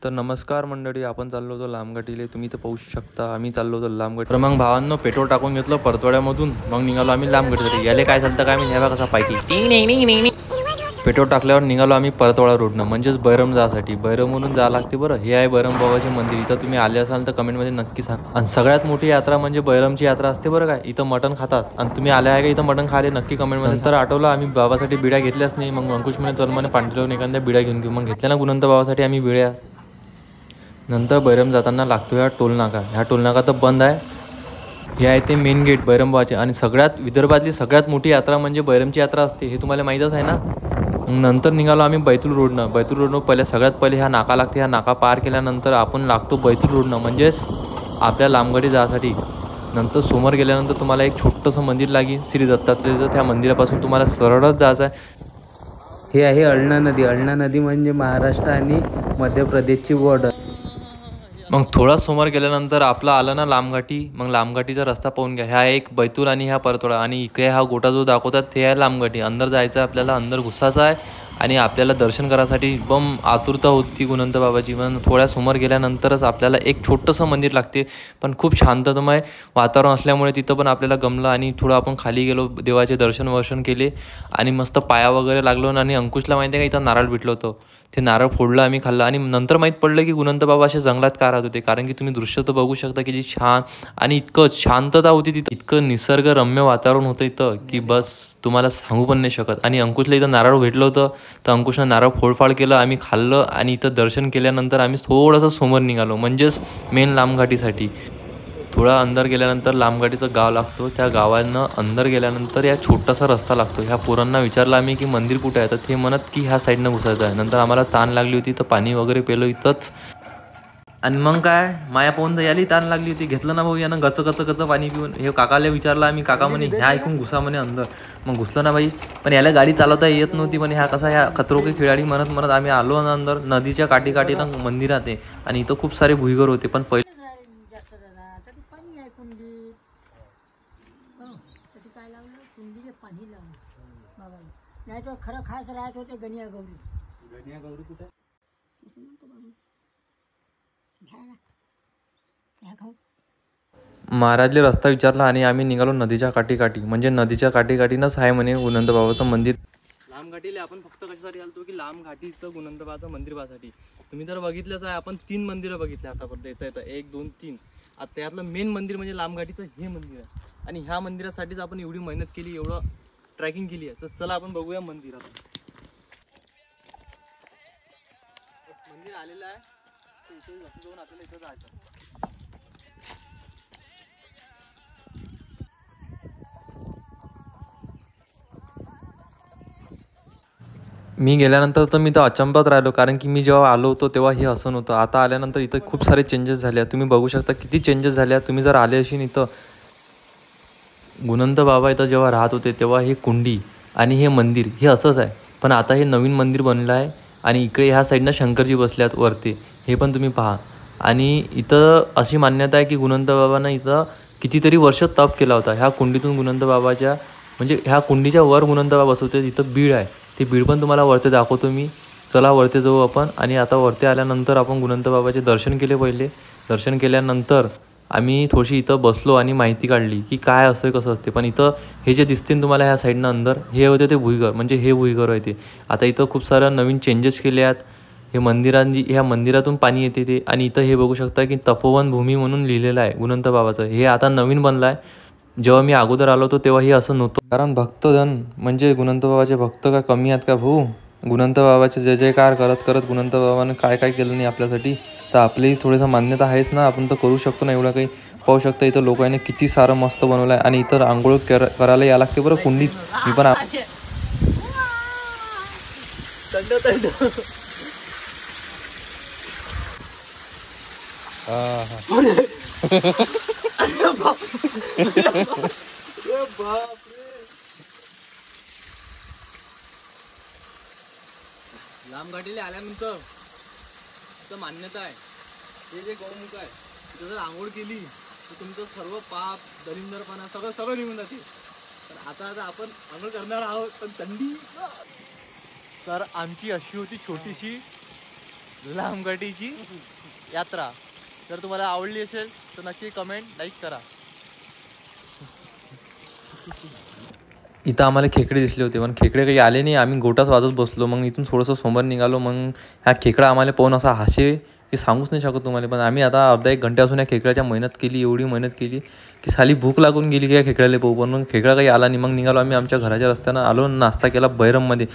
तर नमस्कार मंडळी, आपण चाललो होतो लांबघाटीले. तुम्ही तर पाहू शकता आम्ही चाललो होतो लांबघाट. तर मग भावांनो पेट्रोल टाकून घेतलं परतवाड्यामधून, मग निघालो आम्ही लांबघाटीसाठी. याले काय झालं काय मी ह्या कसा पाहिजे पेट्रोल टाकल्यावर निघालो आम्ही परतवाडा रोडनं, म्हणजेच बैरम जासाठी. बैरमवरून जावं लागते बरं. हे आहे बैरम बाबाचे मंदिर. इथं तुम्ही आले असाल तर कमेंटमध्ये नक्की सांगा. आणि सगळ्यात मोठी यात्रा म्हणजे बैरमची यात्रा असते बरं. काय इथं मटण खातात, आणि तुम्ही आले आहे का इथं मटण खाले नक्की कमेंटमध्ये. नंतर आठवलं आम्ही बाबासाठी बिड्या घेतल्याच नाही. मग अंकुश म्हणे चल म्हणे पांढरवरून एखाद्या बिड्या घेऊन घेऊ. मग घेतल्या ना गुणवंत बाबासाठी आम्ही बिड्या. नंतर बैरम जाताना लागतो ह्या टोलनाका. ह्या टोलनाका तर बंद आहे. हे आहे ते मेन गेट बैरमबाचे. आणि सगळ्यात विदर्भातली सगळ्यात मोठी यात्रा म्हणजे बैरमची यात्रा असते, हे तुम्हाला माहीतच आहे ना. नंतर निघालो आम्ही बैतूल रोडनं. बैतूल रोडनं सगळ्यात पहिले ह्या नाका लागते. ह्या नाका पार केल्यानंतर आपण लागतो बैतूल रोडनं, म्हणजेच आपल्या लांबगडी जासाठी. नंतर समोर गेल्यानंतर तुम्हाला एक छोटंसं मंदिर लागेल श्री दत्तात्रेयचं. त्या मंदिरापासून तुम्हाला सरळच जायचं आहे. हे आहे अळणा नदी. अळणा नदी म्हणजे महाराष्ट्र आणि मध्य प्रदेशची बॉर्डर. मग थोडा समोर गेल्यानंतर आपलं आलं ना लांबघाटी. मग लांबघाटीचा रस्ता पाहून घ्या. ह्या एक बैतूल आणि ह्या परतवाडा, आणि इकडे हा गोटा जो दाखवतात ते आहे लांबघाटी. अंदर जायचं आहे आपल्याला, अंदर घुसायचं आहे. आणि आपल्याला दर्शन करायसाठी बम आतुरता होती गुणवंत बाबाची. मग थोड्या समोर गेल्यानंतरच आपल्याला एक छोटंसं मंदिर लागते, पण खूप शांततामय वातावरण असल्यामुळे तिथं पण आपल्याला गमलं. आणि थोडं आपण खाली गेलो, देवाचे दर्शन केले आणि मस्त पाया वगैरे लागलो. आणि अंकुशला माहिती आहे का इथं नारळ भेटलं होतं, ते नारळ फोडलं आम्ही, खाल्लं. आणि नंतर माहीत पडलं की गुणवंत बाबा असे जंगलात का राहत होते, कारण की तुम्ही दृश्य तर बघू शकता की जी छान आणि इतकं शांतता होती तिथं. इतकं निसर्गरम्य वातावरण होतं इथं की बस तुम्हाला सांगू पण नाही शकत. आणि अंकुशला इथं नारळ भेटलं होतं, तर अंकुशनं नारळ फोडफाड केलं, आम्ही खाल्लं. आणि इथं दर्शन केल्यानंतर आम्ही थोडंसं समोर निघालो, म्हणजेच मेन लांबघाटीसाठी. थोडा अंदर गेल्यानंतर लांबघाटीचं गाव लागतो. त्या गावानं अंदर गेल्यानंतर या छोटासा रस्ता लागतो. ह्या पोरांना विचारलं आम्ही की मंदिर कुठे आहे, तर ते म्हणत की ह्या साईडनं घुसायचं आहे. नंतर आम्हाला ताण लागली होती, तर पाणी वगैरे पेलो इथंच. आणि मग काय माया पाहून तर याली ताण लागली होती. घेतलं ना भाऊ यानं गच गच गच पाणी पिऊन. हे काकाला विचारलं आम्ही, काका म्हणे ह्या ऐकून घुसा म्हणे अंदर. मग घुसलं ना बाई, पण याला गाडी चालवता येत नव्हती. पण ह्या कसा ह्या खतरो के खिलाडी म्हणत म्हणत आम्ही आलो ना अंदर. नदीच्या काठी ना मंदिरात आहे, आणि इथं खूप सारे भुईगर होते. पण पहिले काय लावलं कुंडीले पाणी लावलं बाबा. नाही तर खरं खास राहत होते गणिया गौरी. गणिया गौरी कुठे? महाराजले रस्ता विचारला आणि आम्ही निघालो नदीच्या काठी. म्हणजे नदीच्या काठीनंच आहे म्हणे गुणवंत बाबाचं मंदिर. लांबघाटीला आपण फक्त कशासाठी आलतो की लांबघाटीचं गुणवंत बाबाचं मंदिर पाहासाठी. तुम्ही तर बघितलंच आहे, आपण 3 मंदिरं बघितले आतापर्यंत. येतं 1 2 3. आता त्यातलं मेन मंदिर म्हणजे लांबघाटीचं हे मंदिर आहे. आणि ह्या मंदिरासाठीच आपण एवढी मेहनत केली, एवढं ट्रॅकिंग केली आहे. तर चला आपण बघूया मंदिरात. मंदिर आलेलं आहे, इथे जाऊन आपल्याला इथं जायचं. मी गेल्यानंतर तर मी तर अचंबात राहिलो, कारण की मी जेव्हा आलो होतो तेव्हा हे असं नव्हतं. आता आल्यानंतर इथं खूप सारे चेंजेस झाले आहेत. तुम्ही बघू शकता किती चेंजेस झाले आहेत. तुम्ही जर आले असेल इथं, गुणवंत बाबा इथं जेव्हा राहत होते तेव्हा हे कुंडी आणि हे मंदिर हे असंच आहे. पण आता हे नवीन मंदिर बनलं आहे. आणि इकडे ह्या साईडनं शंकरजी बसल्यात वरती, हे पण तुम्ही पहा. आणि इथं अशी मान्यता आहे की गुणवंत बाबांना इथं कितीतरी वर्ष तप केला होता. ह्या कुंडीतून गुणवंत बाबाच्या, म्हणजे ह्या कुंडीच्या वर गुणवंत बाबा बसवते. इथं बीड आहे, ती बीड पण तुम्हाला वरती दाखवतो मी. चला वरती जाऊ आपण. आणि आता वरती आल्यानंतर आपण गुणवंत बाबाचे दर्शन केले. पहिले दर्शन केल्यानंतर आम्ही थोडीशी इथं बसलो आणि माहिती काढली की काय असं कसं असते. पण इथं हे जे दिसतील तुम्हाला ह्या साईडनं अंदर, हे होते ते भुईगर, म्हणजे हे भुईगर आहे ते. आता इथं खूप सारं नवीन चेंजेस केले आहेत. हे ह्या मंदिरातून पाणी येते ते. आणि इथं हे बघू शकता की तपोवन भूमी म्हणून लिहिलेलं आहे गुणवंत बाबाचं. हे आता नवीन बनलं आहे. जेव्हा मी अगोदर आलो होतो तेव्हा हे असं नव्हतं. कारण भक्तजन म्हणजे गुणवंत बाबाचे भक्त काय कमी आहेत का भाऊ? गुणवंत बाबाचे जय जयकार करत करत गुणवंत बाबानं काय काय केलं नाही आपल्यासाठी, तर आपली थोडीसं मान्यता आहेच ना, आपण तर करू शकतो ना एवढं काही. पाहू शकता इथं लोकांनी किती सारं मस्त बनवलं आहे. आणि इथं आंघोळ करायला या लागते बरं कुंडीत. मी पण लांबघाटीला आल्यानंतर तर मान्यता आहे, हे जे गौमुख आहे तिथं जर आंघोळ केली तर तुमचं सर्व पाप दलिंदरपणा सगळं निघून जाते. तर आता आपण आंघोळ करणार आहोत, पण थंडी. तर आमची अशी होती छोटीशी लामगाठीची यात्रा. जर तुम्हाला आवडली असेल तर नक्की कमेंट लाईक करा. इथं आम्हाला खेकडे दिसले होते पण खेकडे काही आले नाही. आम्ही गोटाच वाजवत बसलो. मग इथून थोडंसं समोर निघालो. मग ह्या खेकडा आम्हाला पाहून असा हसे की सांगूच नाही शकत तुम्हाला. पण आम्ही आता अर्धा एक घंट्यापासून या खेकड्याच्या मेहनत केली, एवढी मेहनत केली की साली भूक लागून गेली की या खेकड्याला पाहू. पण मग खेकडा काही आला नाही. मग निघालो आम्ही आमच्या घराच्या रस्त्यानं आलो, नाश्ता केला बैरममध्ये.